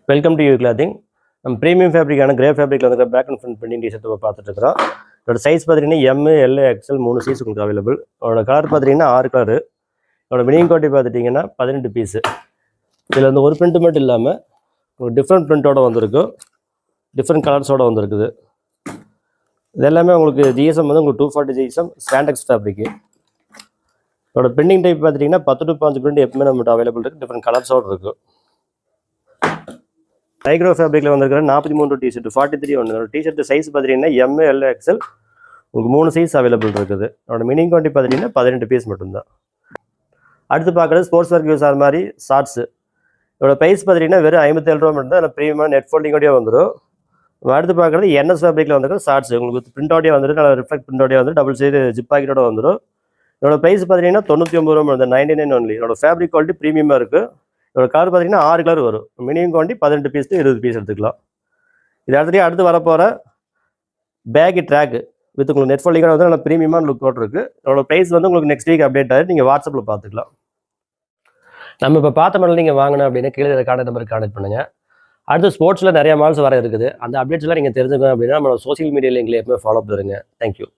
Welcome to you clothing. நம்ம premium ஃபேப்ரிக்கான grey ஃபேப்ரிக்கில் வந்து back and front printing T-shirt பார்த்துட்டு இருக்கிறோம். இதோட சைஸ் பார்த்தீங்கன்னா எம், எல், எக்ஸ்எல் 3 சைஸ் உங்களுக்கு அவைலபிள். அதோட கலர் பார்த்தீங்கன்னா 6 கலரு. இதோட மினிமம் குவான்டிட்டி பார்த்துட்டிங்கன்னா 18 பீஸு. இதில் வந்து ஒரு பிரிண்ட் மட்டும் இல்லாமல் ஒரு டிஃப்ரெண்ட் பிரிண்ட்டோட வந்திருக்கும், டிஃப்ரெண்ட் கலர்ஸோடு வந்திருக்குது. இது எல்லாமே உங்களுக்கு ஜிஎஸ்எம் வந்து உங்களுக்கு 240 ஜிஎஸ்எம் ஸ்டாண்டெக்ஸ் ஃபேப்ரிக்கு. இதோட பிரிண்டிங் டைப் பார்த்துட்டிங்கன்னா 10 to 5 பிரிண்ட் எப்பவுமே நம்மகிட்ட அவைலபிள் இருக்குது, டிஃப்ரெண்ட் கலர்ஸோடு இருக்கும். மைக்ரோ ஃபேப்ரிக்கில் வந்துருக்கிற 43 டிஷர்ட் 43 ஒன்று டிஷர்ட் சைஸ் பார்த்தீங்கன்னா எம், எல், எக்ஸ்எல் உங்களுக்கு 3 சைஸ் அவைலபிள் இருக்குது. அதோட மினிமம் குவான்டிட்டி பார்த்தீங்கன்னா 18 பீஸ் மட்டும்தான். அடுத்து பார்க்குறது ஸ்போர்ட்ஸ் ஒர்க் யூஸ் ஆகிற மாதிரி ஷார்ட்ஸு. இதோட ப்ரைஸ் பார்த்தீங்கன்னா வெறும் 57 ரூபா மட்டும் தான். அதில் ப்ரீமியமாக நெட் ஃபோல்டிங்கோடய வந்துடும். அடுத்து பார்க்குறது என்எஸ் ஃபேப்ரிக்கில் வந்துருக்கிற ஷார்ட்ஸ் உங்களுக்கு பிரிண்டோடய வந்துடும், நல்லா ரிஃப்ளெக்ட் பிரிண்டோடய வந்து டபுள் சைடு ஜிப் பாக்கெட்டோட வந்துடும். இதோட ப்ரைஸ் பார்த்தீங்கன்னா 99 ரூபா மட்டும், 99 ஒன்லி. இதோட ஃபேப்ரிக் குவாலிட்டி ப்ரீமியமாக இருக்குது. இதோட கலர் பார்த்தீங்கன்னா 6 கலர் வரும். மினிமம் குவான்டிட்டி 18 பீஸ் 20 பீஸ் எடுத்துக்கலாம். இது அடுத்து வரப்போகிற பேக் ட்ராக் வித் உங்களுக்கு நெட் ஃபோல்டிங்கோட வந்து நல்லா ப்ரீமியமான லுக் போட்டிருக்கு. இதோட ப்ரைஸ் வந்து உங்களுக்கு நெக்ஸ்ட் வீக் அப்டேட் ஆகிட்டு நீங்கள் வாட்ஸ்அப்பில் பார்த்துக்கலாம். நம்ம இப்போ பார்த்த மாடல் நீங்கள் வாங்கணும் அப்படின்னா கீழே கான்டாக்ட் நம்பருக்கு கான்டாக்ட் பண்ணுங்கள். அடுத்து ஸ்போர்ட்ஸில் நிறைய மால்ஸ் வர இருக்குது. அந்த அப்டேட்ஸ்லாம் நீங்கள் தெரிஞ்சுக்கணும் அப்படின்னா நம்மளோட சோசியல் மீடியா லிங்க்ல எப்பவுமே ஃபாலோ பண்ணுங்க. தேங்க்யூ.